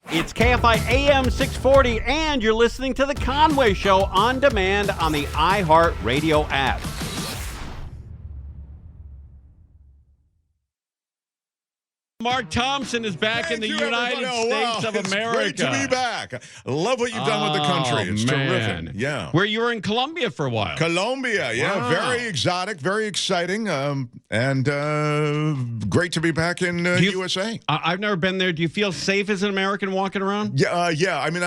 It's KFI AM 640, and you're listening to The Conway Show on demand on the iHeartRadio app. Mark Thompson is back in the United States of America. It's great to be back. I love what you've done with the country. It's terrific. Yeah. Where you were in Colombia for a while. Colombia, yeah. Wow. Very exotic, very exciting, and great to be back in USA. I've never been there. Do you feel safe as an American walking around? Yeah. I mean,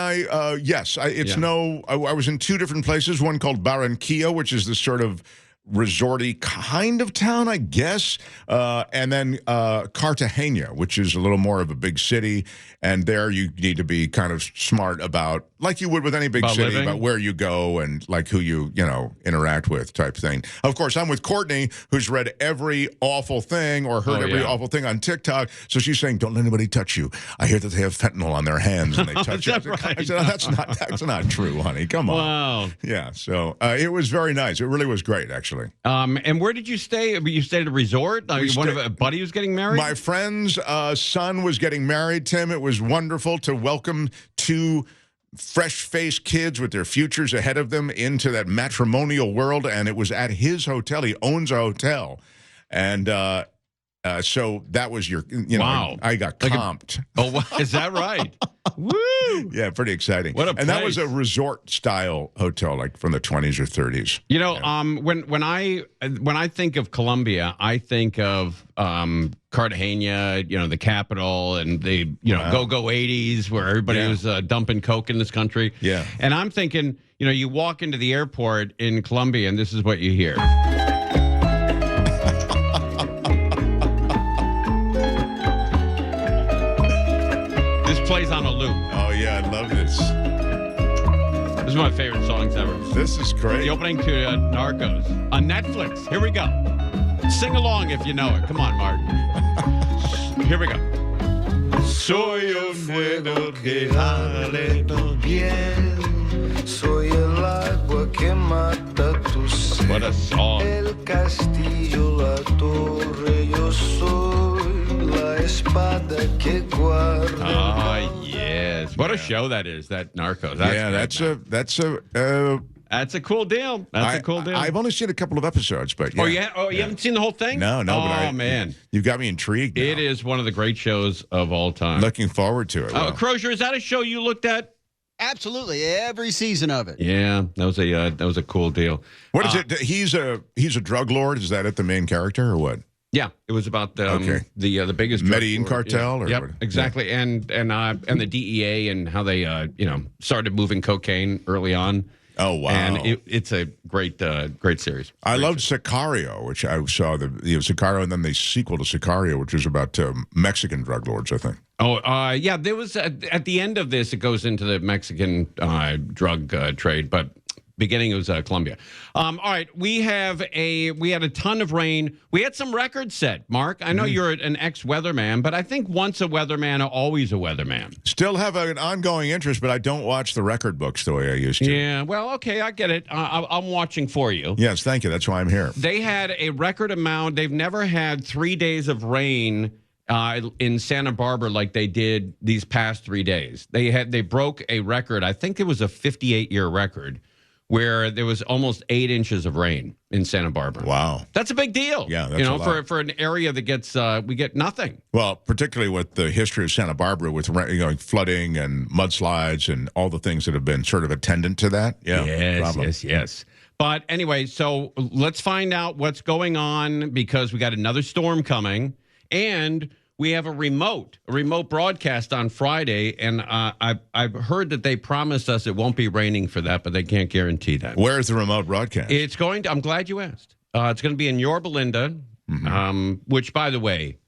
yes. I was in two different places. One called Barranquilla, which is this sort of resorty kind of town, I guess, and then Cartagena, which is a little more of a big city, and there you need to be kind of smart about, like you would with any big city, about where you go and like who you interact with type thing. Of course, I'm with Courtney, who's read every awful thing or heard every awful thing on TikTok, so she's saying, don't let anybody touch you. I hear that they have fentanyl on their hands and they touch you. Right? I said, that's not true, honey. Come on. Wow. Yeah, so it was very nice. It really was great, actually. And where did you stay? You stayed at a resort? One of a buddy was getting married? My friend's son was getting married, Tim. It was wonderful to welcome two fresh-faced kids with their futures ahead of them into that matrimonial world, and it was at his hotel. He owns a hotel. And so that was wow. I got comped. Is that right? Woo! Yeah, pretty exciting. What a place. And that was a resort-style hotel, like from the 20s or 30s. When I think of Colombia, I think of Cartagena, the capital, and the go-go 80s where everybody was dumping coke in this country. Yeah. And I'm thinking, you walk into the airport in Colombia, and this is what you hear. Plays on a loop. Oh, yeah, I love this. This is my favorite songs ever. This is great. The opening to Narcos on Netflix. Here we go. Sing along if you know it. Come on, Martin. Here we go. Soy un fuego que arde tu piel. Soy el agua que mata tu sed. What a song. El castillo, la torre, yo soy. La espada que guarda. Oh, yes. What a show that is, that Narcos. That's a cool deal. That's a cool deal. I've only seen a couple of episodes, but yeah. You haven't seen the whole thing? No. Man. You got me intrigued now. It is one of the great shows of all time. Looking forward to it. Crozier, is that a show you looked at? Absolutely, every season of it. Yeah, that was a cool deal. What is it? He's a drug lord. Is that the main character or what? Yeah, it was about the biggest Medellin cartel. Yep, exactly, yeah. and the DEA and how they started moving cocaine early on. Oh wow! And it's a great series. I loved Sicario, which I saw Sicario, and then the sequel to Sicario, which was about Mexican drug lords, I think. Oh yeah, there was at the end of this, it goes into the Mexican drug trade, but. Beginning it was Colombia. All right, we had a ton of rain. We had some records set. Mark, I know you're an ex-weatherman, but I think once a weatherman, always a weatherman. Still have an ongoing interest, but I don't watch the record books the way I used to. Yeah, well, okay, I get it. I'm watching for you. Yes, thank you. That's why I'm here. They had a record amount. They've never had 3 days of rain in Santa Barbara like they did these past 3 days. They broke a record. I think it was a 58-year record. Where there was almost 8 inches of rain in Santa Barbara. Wow. That's a big deal. Yeah, that's a lot. For an area that gets, we get nothing. Well, particularly with the history of Santa Barbara with flooding and mudslides and all the things that have been sort of attendant to that. Yeah. Yes. But anyway, so let's find out what's going on because we got another storm coming and we have a remote broadcast on Friday, and I've heard that they promised us it won't be raining for that, but they can't guarantee that. Where's the remote broadcast? It's going to. I'm glad you asked. It's going to be in Yorba Linda, which, by the way,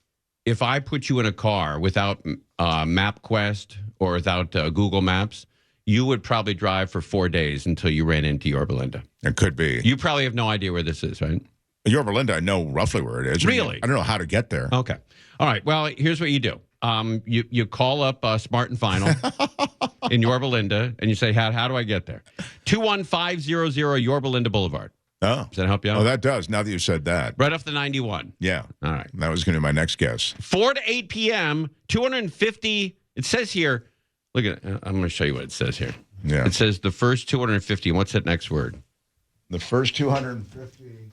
if I put you in a car without MapQuest or without Google Maps, you would probably drive for 4 days until you ran into Yorba Linda. It could be. You probably have no idea where this is, right? Yorba Linda, I know roughly where it is. Really? I don't know how to get there. Okay. All right. Well, here's what you do. You call up Smart and Final in Yorba Linda, and you say, how do I get there? 21500 Yorba Linda Boulevard. Oh. Does that help you out? Oh, that does, now that you said that. Right off the 91. Yeah. All right. That was going to be my next guess. 4 to 8 p.m., 250, it says here, Look at it. I'm going to show you what it says here. Yeah. It says the first 250. What's that next word? The first 250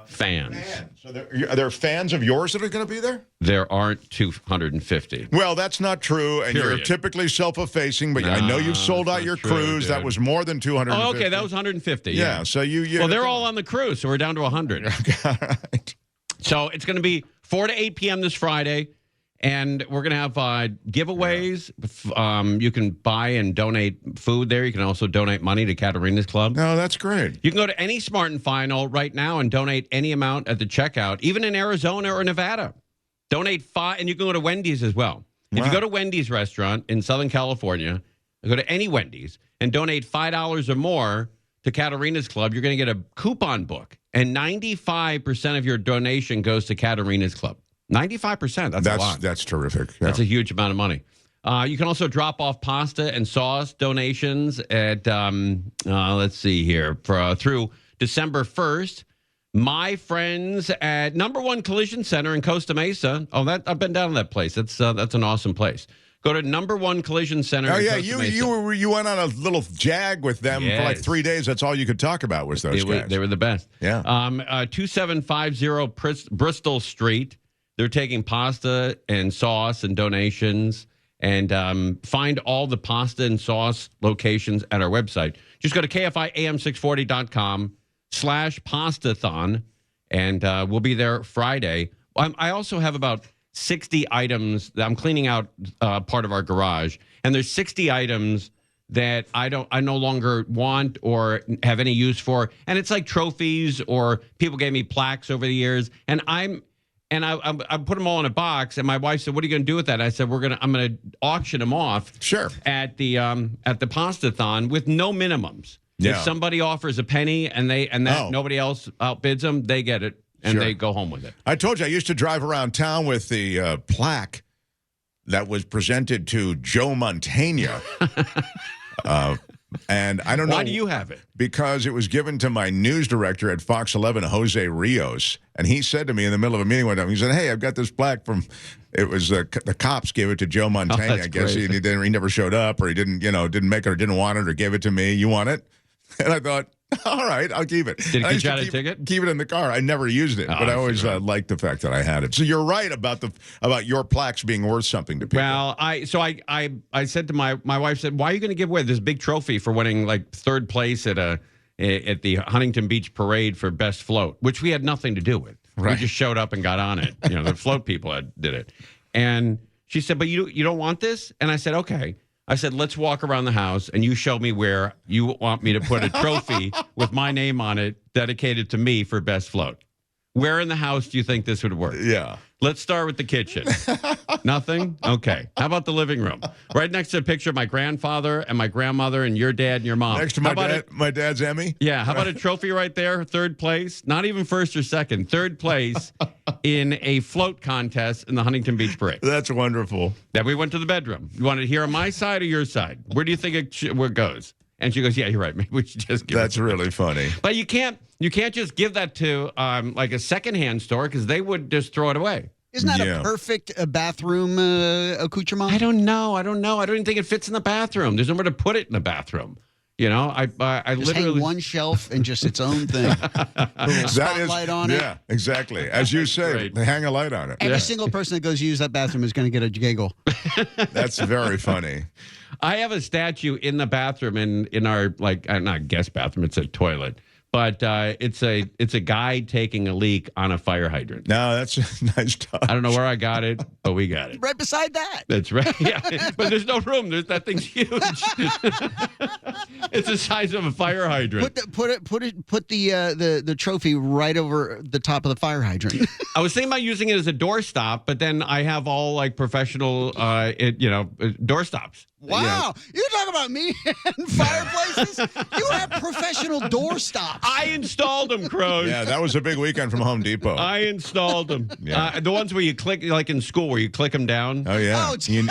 fans. So are there fans of yours that are going to be there? There aren't 250. Well, that's not true, and you're typically self-effacing, but I know you've sold out your cruise. Dude. That was more than 250. Oh, okay, that was 150. Yeah, so you well, they're all on the cruise, so we're down to 100. All right. So it's going to be 4 to 8 p.m. this Friday, and we're going to have giveaways. Yeah. You can buy and donate food there. You can also donate money to Caterina's Club. Oh, that's great. You can go to any Smart and Final right now and donate any amount at the checkout, even in Arizona or Nevada. Donate $5, and you can go to Wendy's as well. Wow. If you go to Wendy's restaurant in Southern California, go to any Wendy's and donate $5 or more to Caterina's Club, you're going to get a coupon book, and 95% of your donation goes to Caterina's Club. 95%. That's a lot. That's terrific. Yeah. That's a huge amount of money. You can also drop off pasta and sauce donations at, let's see here, through December 1st. My friends at Number One Collision Center in Costa Mesa. Oh, I've been down to that place. That's an awesome place. Go to Number One Collision Center. Oh yeah, you went on a little jag with them for like 3 days. That's all you could talk about was those guys. They were the best. Yeah. 2750 Bristol Street. They're taking pasta and sauce and donations, and find all the pasta and sauce locations at our website. Just go to KFIAM640.com/pastathon, and we'll be there Friday. I also have about 60 items that I'm cleaning out part of our garage, and there's 60 items that I no longer want or have any use for, and it's like trophies or people gave me plaques over the years, and I put them all in a box, and my wife said, "What are you going to do with that?" I said, "I'm going to auction them off." Sure. At the Pastathon with no minimums. Yeah. If somebody offers a penny and nobody else outbids them, they get it and they go home with it. I told you I used to drive around town with the plaque that was presented to Joe Montana. And I don't know. Why do you have it? Because it was given to my news director at Fox 11, Jose Rios. And he said to me in the middle of a meeting one time, he said, "Hey, I've got this plaque from," it was the cops gave it to Joe Montana. I guess he never showed up, or he didn't make it, or didn't want it, or gave it to me. You want it? And I thought, all right, I'll keep it. Did he get you a ticket? Keep it in the car. I never used it, but I always liked the fact that I had it. So you're right about your plaques being worth something to people. Well, I said to my wife, said, "Why are you going to give away this big trophy for winning like third place at the Huntington Beach Parade for best float, which we had nothing to do with. Right. We just showed up and got on it. The float people did it." And she said, "But you don't want this?" And I said, "Okay." I said, "Let's walk around the house and you show me where you want me to put a trophy with my name on it dedicated to me for best float. Where in the house do you think this would work?" Yeah. Let's start with the kitchen. Nothing? Okay. How about the living room? Right next to a picture of my grandfather and my grandmother and your dad and your mom. Next to my dad's Emmy? Yeah. How about a trophy right there? Third place? Not even first or second. Third place in a float contest in the Huntington Beach Parade. That's wonderful. Then we went to the bedroom. You want it here on my side or your side? Where do you think where it goes? And she goes, "Yeah, you're right. Maybe we should just give That's really funny. But you can't just give that to like a secondhand store because they would just throw it away. Isn't that a perfect bathroom accoutrement? I don't know. I don't even think it fits in the bathroom. There's nowhere to put it in the bathroom. I just literally hang one shelf and just its own thing. A little spotlight on it. Yeah, exactly. As you say, they hang a light on it. Every single person that goes to use that bathroom is going to get a giggle. That's very funny. I have a statue in the bathroom in our not guest bathroom. It's a toilet. But it's a guy taking a leak on a fire hydrant. No, that's a nice touch. I don't know where I got it, but we got it. Right beside that. That's right. Yeah, but there's no room. That thing's huge. It's the size of a fire hydrant. Put the trophy right over the top of the fire hydrant. I was thinking about using it as a doorstop, but then I have all like professional, doorstops. Wow, you talk about me and fireplaces. You have professional door stops. I installed them, Crows. Yeah, that was a big weekend from Home Depot. I installed them. Yeah. The ones where you click, like in school, where you click them down. Oh yeah, you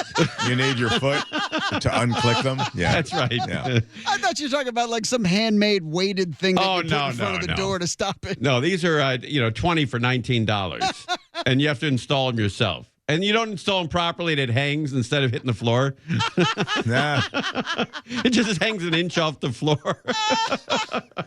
need your foot to unclick them. Yeah, that's right. Yeah. I thought you were talking about like some handmade weighted thing that you put in front of the door to stop it. No, these are $20 for $19, and you have to install them yourself. And you don't install them properly, and it hangs instead of hitting the floor. Nah. It just hangs an inch off the floor.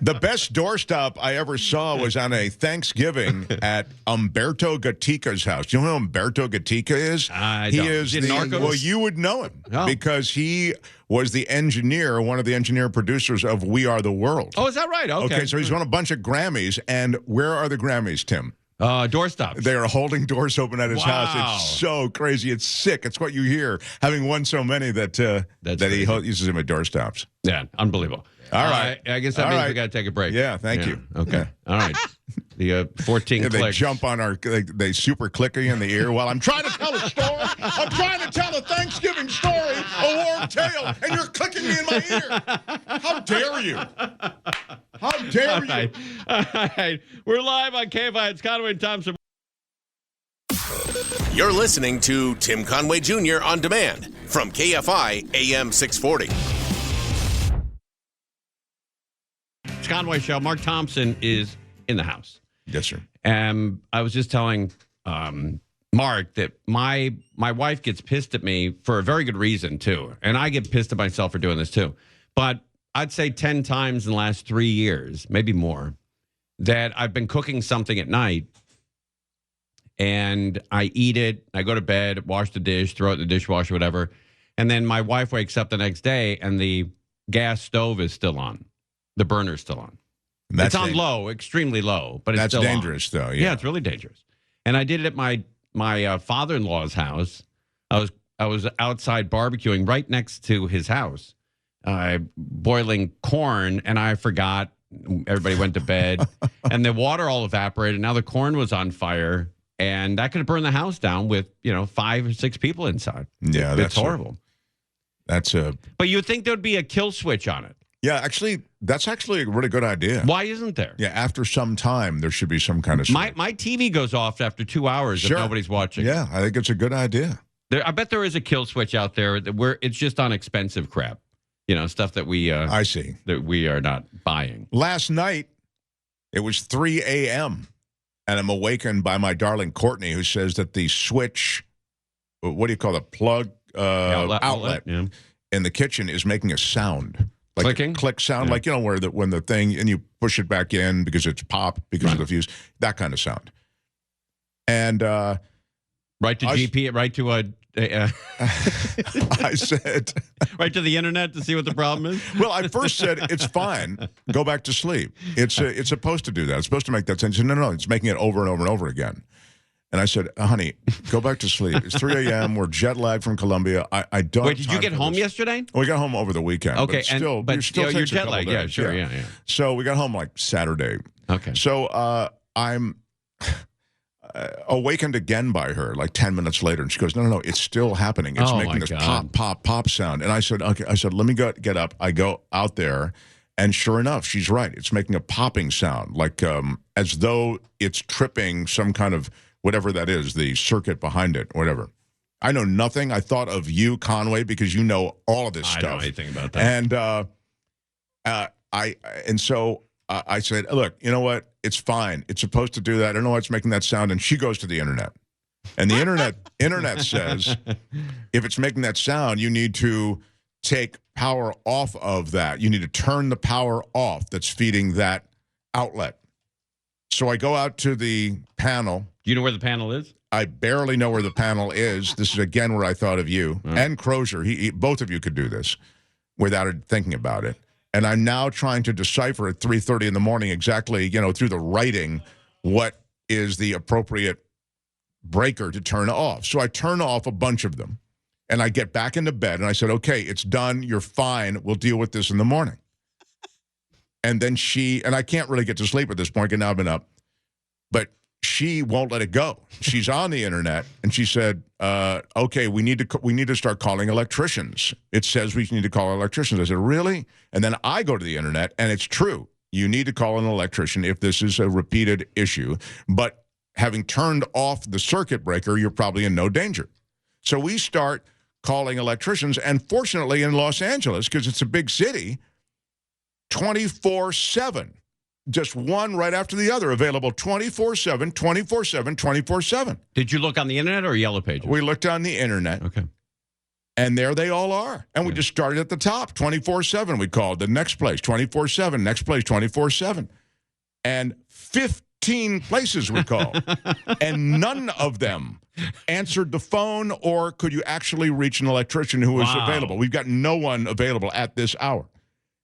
The best doorstop I ever saw was on a Thanksgiving at Umberto Gattica's house. Do you know who Umberto Gattica is? I he don't. is Is he Narcos? Well, you would know him Oh. because he was the engineer, one of the engineer producers of We Are the World. Oh, is that right? Okay. So he's won a bunch of Grammys. And where are the Grammys, Tim? Doorstops. They are holding doors open at his Wow. house. It's so crazy. It's sick. It's what you hear, having won so many that he uses them at doorstops. Yeah, unbelievable. All right. I guess that means we got to take a break. Yeah, thank you. Okay. Yeah. All right. The 14 Yeah, they clicks. jump on they super click you in the ear while I'm trying to tell a story. I'm trying to tell a Thanksgiving story, a warm tale, and you're clicking me in my ear. How dare you? How dare you? All right. We're live on KFI. It's Conway and Thompson. You're listening to Tim Conway Jr. on demand from KFI AM 640. It's Conway Show. Mark Thompson is in the house. Yes, sir. I was just telling Mark that my wife gets pissed at me for a very good reason, too. And I get pissed at myself for doing this, too. But I'd say 10 times in the last 3 years, maybe more, that I've been cooking something at night and I eat it, I go to bed, wash the dish, throw it in the dishwasher, whatever. And then my wife wakes up the next day and the gas stove is still on. The burner's still on. It's on low, extremely low, but it's still dangerous, on. though. Yeah, it's really dangerous. And I did it at my father-in-law's house. I was outside barbecuing right next to his house, boiling corn, and I forgot. Everybody went to bed, and the water all evaporated. Now the corn was on fire, and that could have burned the house down with 5 or 6 people inside. Yeah, that's horrible. But you'd think there would be a kill switch on it. Yeah, actually, that's actually a really good idea. Why isn't there? Yeah, after some time, there should be some kind of switch. My TV goes off after 2 hours if nobody's watching. Yeah, I think it's a good idea. I bet there is a kill switch out there where it's just on expensive crap. Stuff that we I see. That we are not buying. Last night, it was 3 a.m., and I'm awakened by my darling Courtney, who says that the switch, what do you call it, plug outlet in the kitchen is making a sound. Like clicking? A click sound, like, where when the thing, and you push it back in because it's pop, because of the fuse, that kind of sound. And right to GP, right to I said, right to the internet to see what the problem is. Well, I first said it's fine. Go back to sleep. It's supposed to do that. It's supposed to make that sense. No, it's making it over and over and over again. And I said, honey, go back to sleep. It's 3 a.m. We're jet lagged from Colombia. I don't. Wait, did you get home yesterday? We got home over the weekend. Okay, but you're jet lagged. Yeah, sure, yeah. So we got home like Saturday. Okay. So I'm awakened again by her like 10 minutes later, and she goes, no, it's still happening. It's making this pop sound. And I said, okay. I said, let me get up. I go out there, and sure enough, she's right. It's making a popping sound, like as though it's tripping some kind of whatever that is, the circuit behind it, whatever. I know nothing. I thought of you, Conway, because you know all of this stuff. I don't know anything about that. And so I said, look, you know what? It's fine. It's supposed to do that. I don't know why it's making that sound. And she goes to the internet. And the internet says, if it's making that sound, you need to take power off of that. You need to turn the power off that's feeding that outlet. So I go out to the panel. Do you know where the panel is? I barely know where the panel is. This is, again, where I thought of you. And Crozier. Both of you could do this without thinking about it. And I'm now trying to decipher at 3:30 in the morning exactly, through the writing, what is the appropriate breaker to turn off. So I turn off a bunch of them. And I get back into bed. And I said, okay, it's done. You're fine. We'll deal with this in the morning. And then and I can't really get to sleep at this point, because now I've been up. But she won't let it go. She's on the internet, and she said, okay, we need to start calling electricians. It says we need to call electricians. I said, really? And then I go to the internet, and it's true. You need to call an electrician if this is a repeated issue. But having turned off the circuit breaker, you're probably in no danger. So we start calling electricians, and fortunately in Los Angeles, because it's a big city, 24/7. just one right after the other, available 24/7, 24/7, 24/7. Did you look on the internet or Yellow Pages? We looked on the internet. Okay. And there they all are. And we just started at the top, 24/7. We called the next place, 24/7, next place, 24/7. And 15 places we called. And none of them answered the phone, or could you actually reach an electrician who was available. We've got no one available at this hour.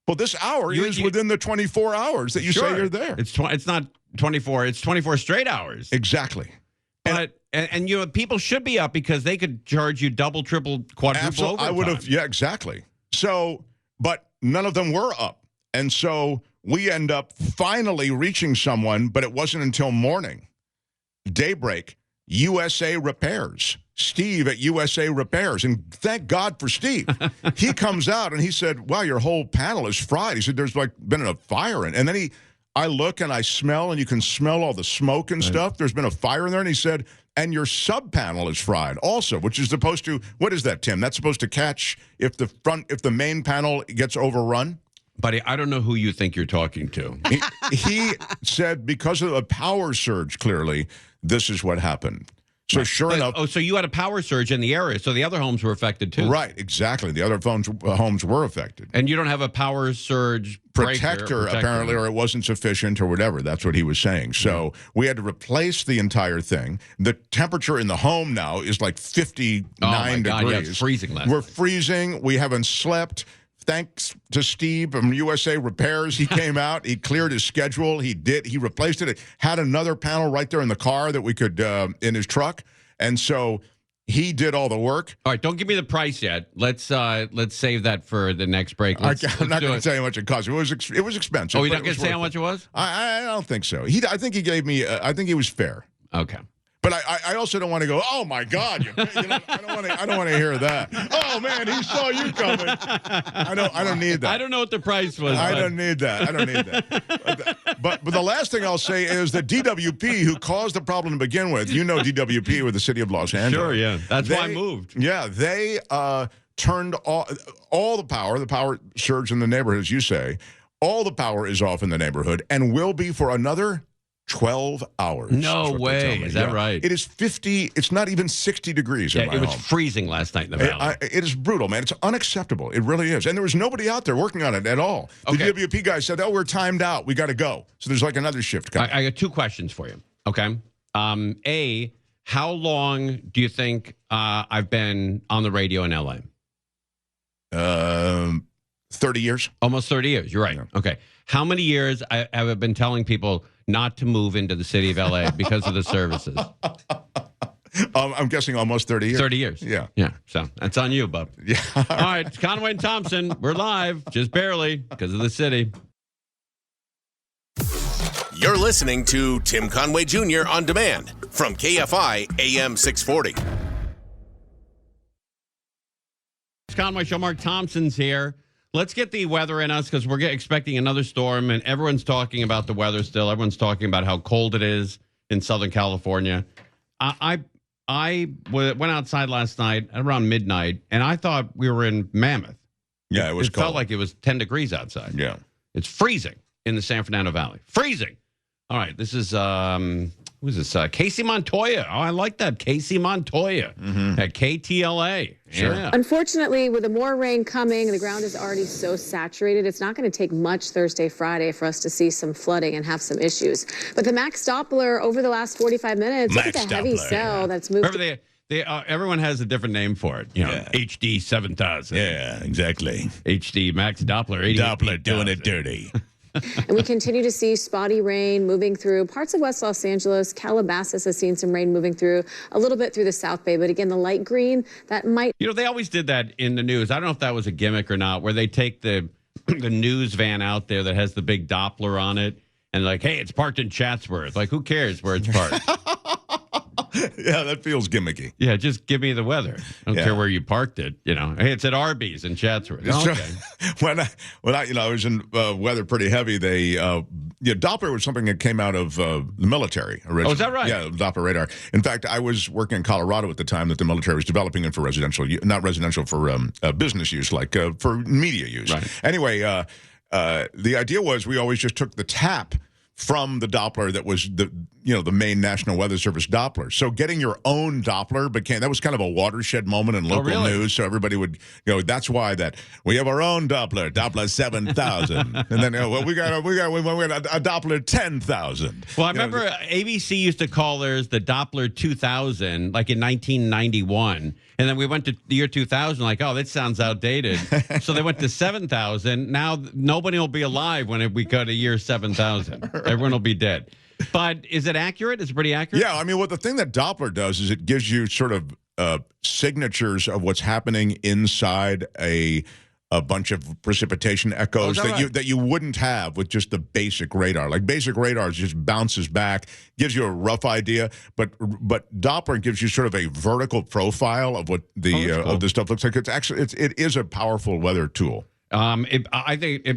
Well, this hour is within the 24 hours that you say you're there. It's not 24. It's 24 straight hours. Exactly. But and you know, people should be up because they could charge you double, triple, quadruple overtime. I would have, yeah, exactly. So, but none of them were up. And so we end up finally reaching someone, but it wasn't until morning. Daybreak, USA Repairs. Steve at USA Repairs. And thank God for Steve. He comes out and he said, wow, your whole panel is fried. He said, there's like been a fire in. And then I look and I smell, and you can smell all the smoke and stuff. There's been a fire in there. And he said, and your sub panel is fried also, which is supposed to, what is that, Tim? That's supposed to catch if the main panel gets overrun? Buddy, I don't know who you think you're talking to. He said because of a power surge, clearly, this is what happened. So sure enough. Oh, so you had a power surge in the area, so the other homes were affected too. Right, exactly. The other homes were affected. And you don't have a power surge protector, apparently, or it wasn't sufficient or whatever. That's what he was saying. So we had to replace the entire thing. The temperature in the home now is like 59 degrees. Yeah, it's freezing last We're night. freezing. We haven't slept. Thanks to Steve from USA Repairs, he came out, he cleared his schedule, he replaced it, had another panel right there in the car that we could, in his truck, and so he did all the work. All right, don't give me the price yet. Let's save that for the next break. I'm not going to tell you how much it cost. It was expensive. Oh, you're not going to say how much it was? I don't think so. I think he gave me, I think he was fair. Okay. But I also don't want to go, oh, my God. I don't want to hear that. Oh, man, he saw you coming. I don't need that. I don't know what the price was. I don't need that. But the last thing I'll say is that DWP, who caused the problem to begin with, you know DWP with the city of Los Angeles. Sure, yeah. That's why I moved. Yeah, they turned all the power surge in the neighborhood, as you say. All the power is off in the neighborhood and will be for another 12 hours. No way. Is that right? It is 50. It's not even 60 degrees in my home. It was home. freezing last night in the valley. It is brutal, man. It's unacceptable. It really is. And there was nobody out there working on it at all. The DWP guy said, oh, we're timed out. We got to go. So there's like another shift coming. I got two questions for you. Okay. A, how long do you think I've been on the radio in L.A.? 30 years. Almost 30 years. You're right. Yeah. Okay. How many years have I been telling people not to move into the city of L.A. because of the services? I'm guessing almost 30 years. 30 years. Yeah. Yeah. So that's on you, bub. Yeah. All right. It's Conway and Thompson. We're live, just barely, because of the city. You're listening to Tim Conway Jr. on demand from KFI AM 640. It's Conway Show. Mark Thompson's here. Let's get the weather in us because we're expecting another storm, and everyone's talking about the weather still. Everyone's talking about how cold it is in Southern California. I went outside last night around midnight, and I thought we were in Mammoth. Yeah, it was It cold. felt like it was 10 degrees outside. Yeah. It's freezing in the San Fernando Valley. Freezing. All right, this is who's this? Casey Montoya. Oh, I like that. Casey Montoya at KTLA. Sure. Yeah. Unfortunately, with the more rain coming, the ground is already so saturated, it's not going to take much Thursday, Friday for us to see some flooding and have some issues. But the Max Doppler over the last 45 minutes, look at the heavy cell that's moved. Remember, everyone has a different name for it. You know, HD 7000. Yeah, exactly. HD Max Doppler 88. Doppler doing it dirty. And we continue to see spotty rain moving through parts of West Los Angeles. Calabasas has seen some rain moving through a little bit through the South Bay. But again, the light green, that might... You know, they always did that in the news. I don't know if that was a gimmick or not, where they take the news van out there that has the big Doppler on it and like, hey, it's parked in Chatsworth. Like, who cares where it's parked? Yeah, that feels gimmicky. Yeah, just give me the weather. I don't care where you parked it. You know, hey, it's at Arby's in Chatsworth. So, Okay. when I was in weather pretty heavy, Doppler was something that came out of the military originally. Oh, is that right? Yeah, Doppler radar. In fact, I was working in Colorado at the time that the military was developing it for residential, not residential, for business use, like for media use. Right. Anyway, the idea was we always just took the tap from the Doppler that was the main National Weather Service Doppler. So getting your own Doppler that was kind of a watershed moment in local news. So everybody would that's why that we have our own Doppler 7,000, and then we got a Doppler 10,000. Well, I remember ABC used to call theirs the Doppler 2000, like in 1991. And then we went to the year 2000, like, oh, that sounds outdated. So they went to 7,000. Now nobody will be alive when we go to year 7,000. Everyone will be dead. But is it accurate? Is it pretty accurate? Yeah, I mean, the thing that Doppler does is it gives you sort of signatures of what's happening inside a bunch of precipitation echoes that you wouldn't have with just the basic radar. Like basic radar just bounces back, gives you a rough idea, but Doppler gives you sort of a vertical profile of what of the stuff looks like. It is a powerful weather tool. I think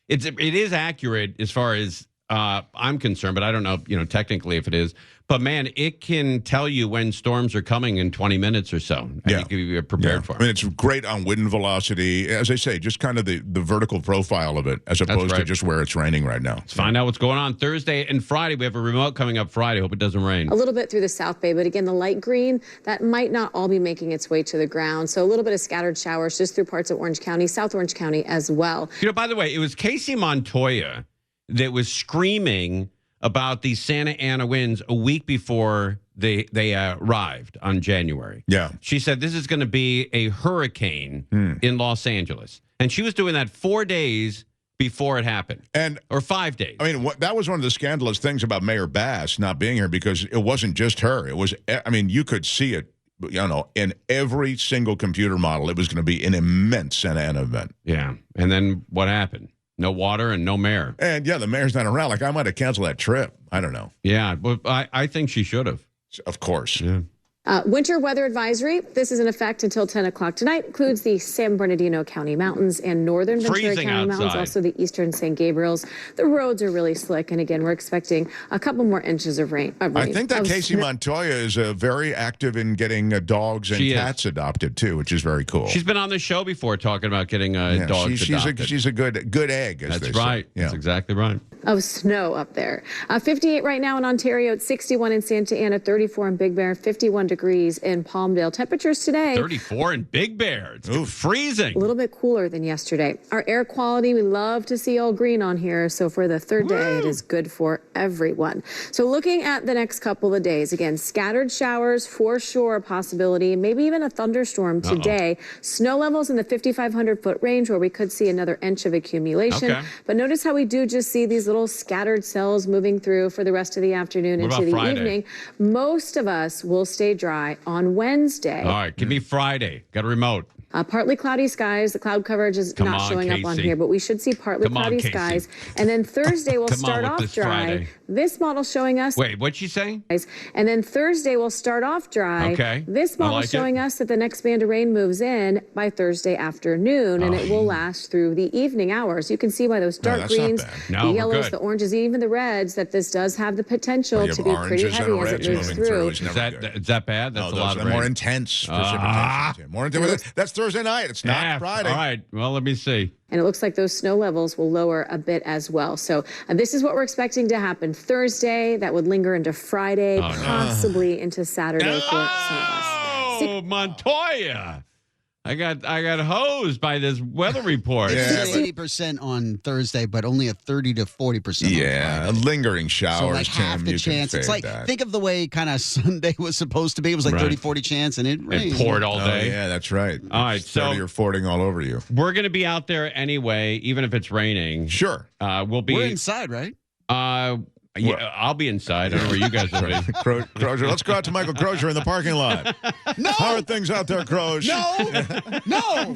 it is accurate as far as I'm concerned, but I don't know, technically if it is. But man, it can tell you when storms are coming in 20 minutes or so. And you can be prepared for it. I mean, it's great on wind velocity. As I say, just kind of the vertical profile of it, as opposed to just where it's raining right now. Let's find out what's going on Thursday and Friday. We have a remote coming up Friday. Hope it doesn't rain. A little bit through the South Bay, but again, the light green, that might not all be making its way to the ground. So a little bit of scattered showers just through parts of Orange County, South Orange County as well. By the way, it was Casey Montoya that was screaming about these Santa Ana winds a week before they arrived on January. Yeah. She said this is going to be a hurricane in Los Angeles. And she was doing that 4 days before it happened. Or 5 days. I mean, that was one of the scandalous things about Mayor Bass not being here, because it wasn't just her. It was, I mean, you could see it, in every single computer model. It was going to be an immense Santa Ana event. Yeah. And then what happened? No water and no mayor. And the mayor's not around. Like, I might have canceled that trip. I don't know. Yeah, but I think she should have. Of course. Yeah. Winter weather advisory. This is in effect until 10 o'clock tonight. Includes the San Bernardino County Mountains and northern Ventura County Mountains, also the eastern San Gabriels. The roads are really slick, and again, we're expecting a couple more inches of rain. I think that Casey Montoya is very active in getting dogs and cats adopted too, which is very cool. She's been on the show before talking about getting dogs adopted. She's a good egg. That's right. Yeah. That's exactly right. Of snow up there. 58 right now in Ontario. It's 61 in Santa Ana, 34 in Big Bear, 51 degrees in Palmdale. Temperatures today. 34 in Big Bear. It's freezing. A little bit cooler than yesterday. Our air quality, we love to see all green on here. So for the third day, it is good for everyone. So looking at the next couple of days, again, scattered showers for sure, a possibility, maybe even a thunderstorm today. Snow levels in the 5,500 foot range where we could see another inch of accumulation. Okay. But notice how we do just see these little scattered cells moving through for the rest of the afternoon into the evening. Most of us will stay dry on Wednesday. All right, give me Friday. Got a remote. Partly cloudy skies. The cloud coverage is not showing up on here, but we should see partly cloudy skies. And then Thursday will start off dry. Friday. This model showing us. Wait, what'd she say? And then Thursday will start off dry. Okay. This model showing us that the next band of rain moves in by Thursday afternoon, and it will last through the evening hours. You can see by those dark greens, the yellows, the oranges, even the reds, that this does have the potential to be pretty heavy as it moves through. Is that bad? That's a lot of rain. More intense precipitation. More intense. That's Thursday night. It's not Friday. All right. Well, let me see. And it looks like those snow levels will lower a bit as well. So this is what we're expecting to happen Thursday. That would linger into Friday, possibly into Saturday for some of us. Oh, Montoya. I got hosed by this weather report. Yeah, 80% on Thursday, but only a 30 to 40%. Yeah, lingering showers. So like half the chance. It's like, think of the way kind of Sunday was supposed to be. It was like 30-40 chance, and it rained. It poured all day. Yeah, that's right. All right, so you're fording all over you. We're going to be out there anyway, even if it's raining. Sure. We're inside, right? Yeah, I'll be inside. I don't know where you guys will be. Crozier, let's go out to Michael Crozier in the parking lot. No! How are things out there, Crozier? No!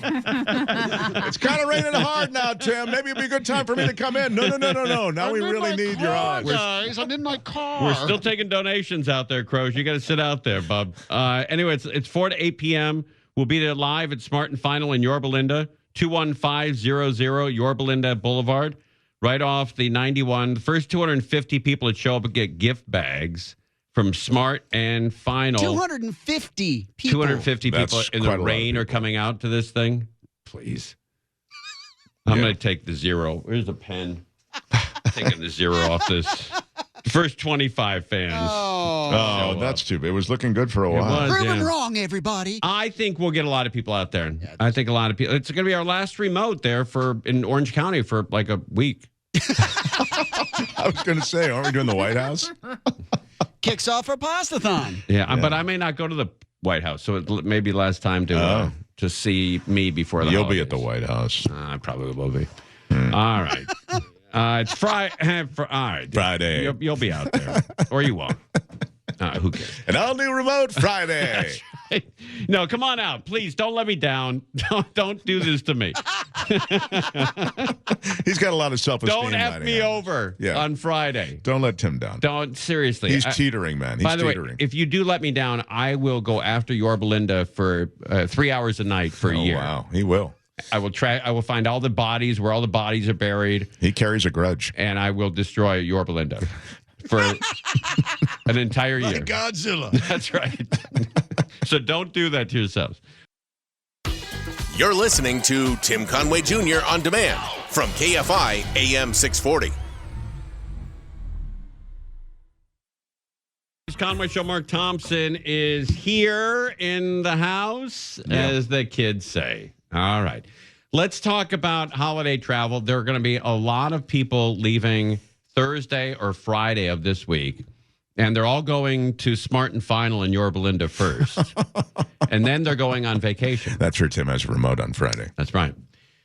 It's kind of raining hard now, Tim. Maybe it'd be a good time for me to come in. No. Now we really need your eyes. Guys, I'm in my car. We're still taking donations out there, Crozier. You got to sit out there, bub. Anyway, it's 4 to 8 p.m. We'll be there live at Smart and Final in Yorba Linda, 21500 Yorba Linda Boulevard. Right off the 91, the first 250 people that show up and get gift bags from Smart and Final. 250 people. 250 people in the rain are coming out to this thing. Please. I'm going to take the zero. Where's the pen? taking the 0 off this. First 25 fans. Oh, that's too bad. It was looking good for a while. Prove them wrong, everybody. I think we'll get a lot of people out there. I think a lot of people. It's going to be our last remote there in Orange County for like a week. I was going to say, aren't we doing the White House? Kicks off our pastathon. Yeah, but I may not go to the White House, so it may be last time to see me before the You'll holidays. be at the White House. I probably will be. All right. It's Friday. All right. Friday. You'll be out there. Or you won't. Who cares? An all-new remote Friday. That's right. No, come on out. Please don't let me down. Don't do this to me. He's got a lot of self-esteem. Don't F me over on Friday. Don't let Tim down. Don't. Seriously. He's teetering, man. He's teetering. By the way, if you do let me down, I will go after Yorba Linda for 3 hours a night for a year. Wow. He will. I will find all the bodies where all the bodies are buried. He carries a grudge. And I will destroy Yorba Linda for an entire year. Like Godzilla. That's right. So don't do that to yourselves. You're listening to Tim Conway Jr. on demand from KFI AM 640. Conway Show. Mark Thompson is here in the house, as the kids say. All right. Let's talk about holiday travel. There are going to be a lot of people leaving Thursday or Friday of this week, and they're all going to Smart and Final in Yorba Linda first. And then they're going on vacation. That's where Tim has a remote on Friday. That's right.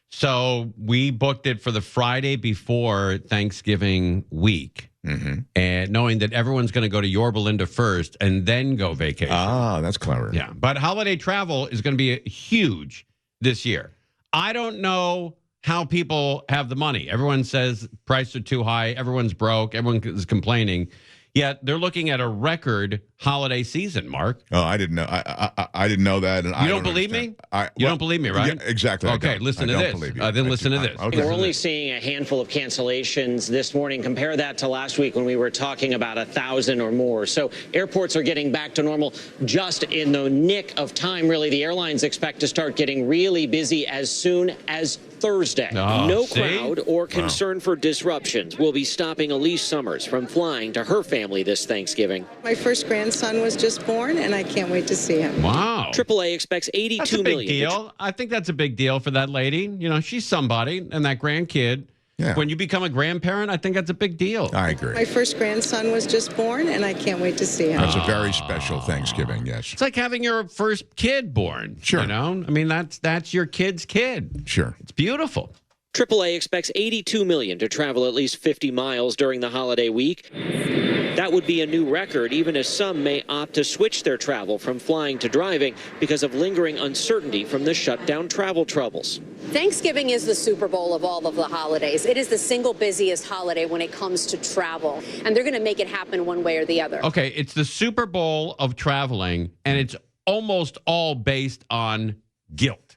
So we booked it for the Friday before Thanksgiving week, and knowing that everyone's going to go to Yorba Linda first and then go vacation. Ah, that's clever. Yeah, but holiday travel is going to be huge this year. I don't know how people have the money. Everyone says prices are too high. Everyone's broke. Everyone is complaining. Yet they're looking at a record holiday season, Mark. Oh, I didn't know. I didn't know that. And you don't believe me? You don't believe me, right? Yeah, exactly. Okay, listen to this. Then listen to this. Okay. We're only seeing a handful of cancellations this morning. Compare that to last week when we were talking about 1,000 or more. So airports are getting back to normal just in the nick of time, really. The airlines expect to start getting really busy as soon as Thursday. No crowd or concern for disruptions will be stopping Elise Summers from flying to her family this Thanksgiving. My first grandson was just born, and I can't wait to see him. Wow. AAA expects $82 that's a big million. deal. I think that's a big deal for that lady. You know, she's somebody, and that grandkid. Yeah. When you become a grandparent, I think that's a big deal. I agree. My first grandson was just born, and I can't wait to see him. That's a very special Thanksgiving, yes. It's like having your first kid born. Sure. You know? I mean, that's your kid's kid. Sure. It's beautiful. AAA expects $82 million to travel at least 50 miles during the holiday week. That would be a new record, even as some may opt to switch their travel from flying to driving because of lingering uncertainty from the shutdown travel troubles. Thanksgiving is the Super Bowl of all of the holidays. It is the single busiest holiday when it comes to travel, and they're going to make it happen one way or the other. Okay, it's the Super Bowl of traveling, and it's almost all based on guilt,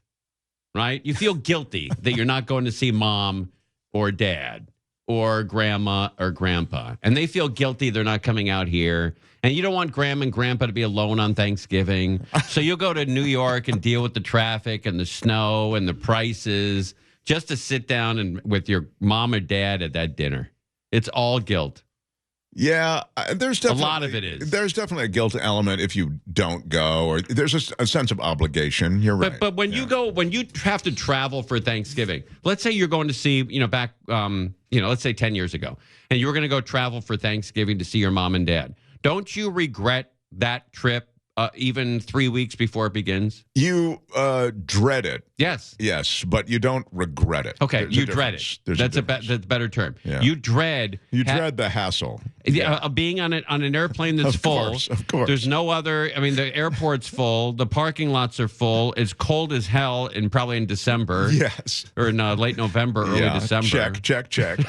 right? You feel guilty that you're not going to see mom or dad or grandma or grandpa, and they feel guilty they're not coming out here. And you don't want grandma and grandpa to be alone on Thanksgiving. So you'll go to New York and deal with the traffic and the snow and the prices just to sit down and with your mom or dad at that dinner. It's all guilt. Yeah, there's definitely a lot of it is. There's definitely a guilt element if you don't go, or there's a sense of obligation. You're right. But when you go, when you have to travel for Thanksgiving, let's say you're going to see, back, let's say 10 years ago, and you were going to go travel for Thanksgiving to see your mom and dad. Don't you regret that trip even 3 weeks before it begins? You dread it. Yes. Yes, but you don't regret it. Okay, you dread it. That's a better term. Yeah. You dread the hassle. Being on an airplane that's full. Of course. There's no other. I mean, the airport's full. The parking lots are full. It's cold as hell, probably in December. Yes. Or in late November, early December. Check.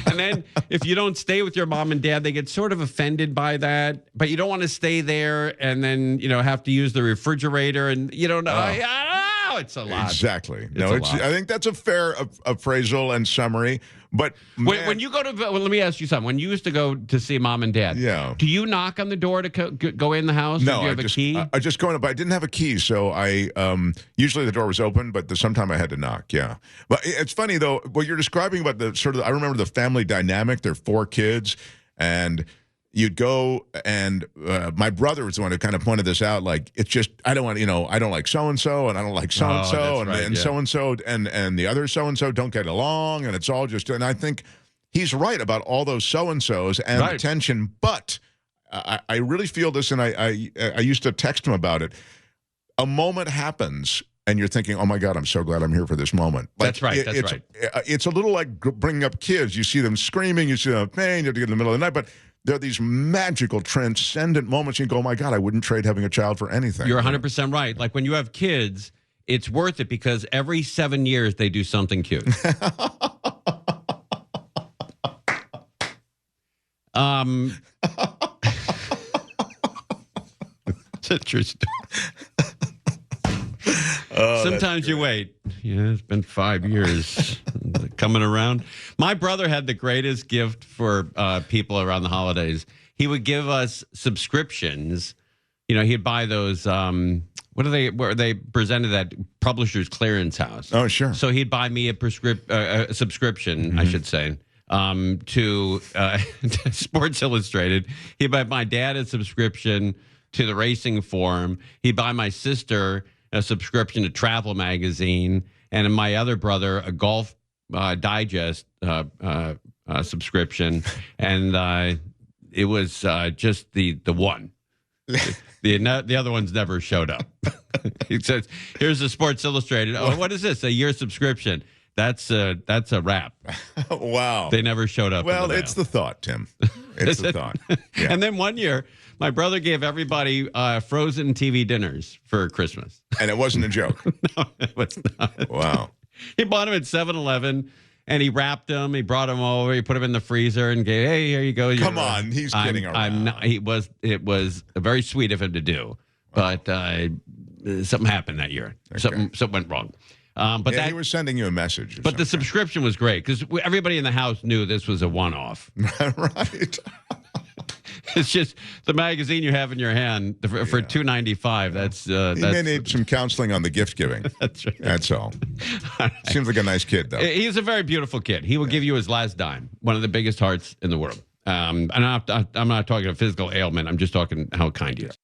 And then if you don't stay with your mom and dad, they get sort of offended by that. But you don't want to stay there and then have to use the refrigerator, and you don't know. it's a lot. Exactly. It's a lot. I think that's a fair appraisal and summary. But when you go to, let me ask you something. When you used to go to see mom and dad, do you knock on the door to go in the house? No, or do you have a key? I just go in, but I didn't have a key, so I usually the door was open, but sometime I had to knock. Yeah, but it's funny though what you're describing about the sort of. I remember the family dynamic. There are 4 kids, and you'd go, and my brother was the one who kind of pointed this out. Like, it's just I don't want, I don't like so and so, and I don't like so and so, and so and so, and the other so and so don't get along, and it's all just. And I think he's right about all those so and so's and the tension. But I really feel this, and I used to text him about it. A moment happens. And you're thinking, oh, my God, I'm so glad I'm here for this moment. Like, that's right. That's right. It's a little like bringing up kids. You see them screaming. You see them in pain. You have to get in the middle of the night. But there are these magical, transcendent moments. You go, oh, my God, I wouldn't trade having a child for anything. You're 100% right. Like when you have kids, it's worth it because every 7 years they do something cute. It's a true story. Sometimes you wait. Yeah, it's been 5 years coming around. My brother had the greatest gift for people around the holidays. He would give us subscriptions. He'd buy those. Where they presented at Publishers Clearance House. Oh, sure. So he'd buy me a subscription, I should say, to Sports Illustrated. He'd buy my dad a subscription to the Racing Forum. He'd buy my sister a subscription to Travel Magazine, and my other brother a Golf Digest subscription, and it was just the one. The other ones never showed up. He says, "Here's the Sports Illustrated. Oh, what is this? A year subscription? That's a wrap." Wow. They never showed up. Well, it's the thought, Tim. It's the thought. Yeah. And then one year, my brother gave everybody frozen TV dinners for Christmas. And it wasn't a joke. No, it was not. Wow. He bought them at 7-Eleven, and he wrapped them. He brought them over. He put them in the freezer and gave, hey, here you go. Come on. He's kidding around. I'm not, it was very sweet of him to do. But something happened that year. Okay. Something went wrong. But he was sending you a message. But the subscription was great because everybody in the house knew this was a one-off. Right. It's just the magazine you have in your hand for $2.95. That's he may need some counseling on the gift giving. That's right. That's all. Seems like a nice kid, though. He's a very beautiful kid. He will give you his last dime. One of the biggest hearts in the world. And I'm not talking a physical ailment. I'm just talking how kind he is.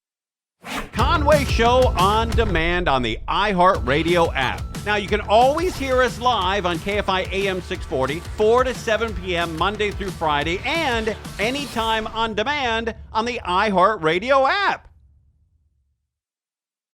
Conway Show on demand on the iHeartRadio app. Now, you can always hear us live on KFI AM 640, 4 to 7 p.m. Monday through Friday, and anytime on demand on the iHeartRadio app.